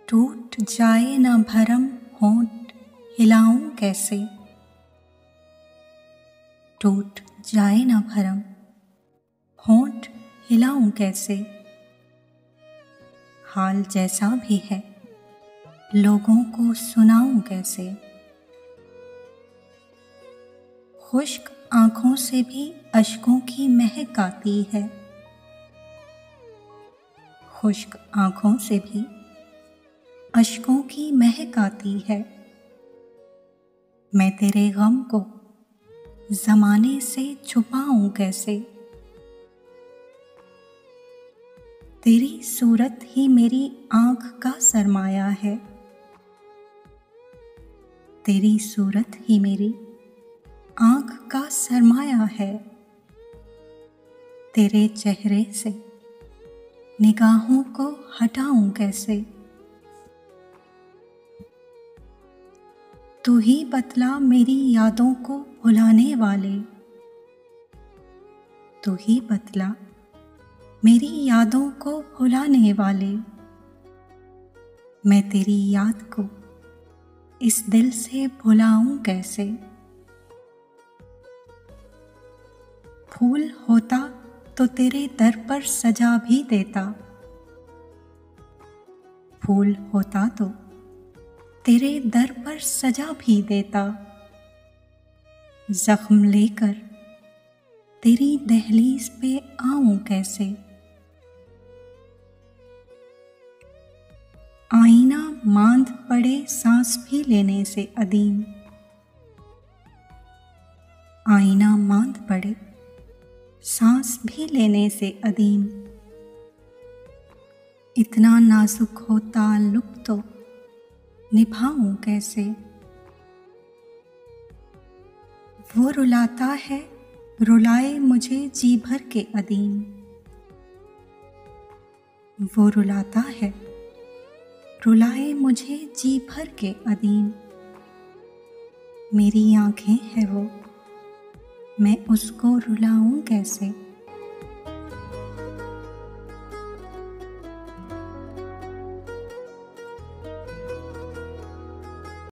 टूट जाए ना भरम होंठ हिलाऊं कैसे। टूट जाए ना भरम होंठ हिलाऊं कैसे। हाल जैसा भी है लोगों को सुनाऊं कैसे। खुश्क आंखों से भी अश्कों की महक आती है। खुश्क आंखों से भी अश्कों की महक आती है। मैं तेरे गम को ज़माने से छुपाऊं कैसे। तेरी सूरत ही मेरी आँख का सरमाया है। तेरी सूरत ही मेरी आँख का सरमाया है। तेरे चेहरे से निगाहों को हटाऊं कैसे। तू ही बतला मेरी यादों को भुलाने वाले। तू ही बतला मेरी यादों को भुलाने वाले। मैं तेरी याद को इस दिल से भुलाऊं कैसे। फूल होता तो तेरे दर पर सजा भी देता। फूल होता तो तेरे दर पर सजा भी देता। जख्म लेकर तेरी दहलीज पे आऊं कैसे। आईना मांद पड़े सांस भी लेने से अदीम। आईना मांद पड़े सांस भी लेने से अदीम। इतना नाजुक हो ताल्लुक तो निभाऊं कैसे। वो रुलाता है रुलाए मुझे जी भर के अदीम। वो रुलाता है रुलाए मुझे जी भर के अदीम। मेरी आंखें है वो मैं उसको रुलाऊं कैसे।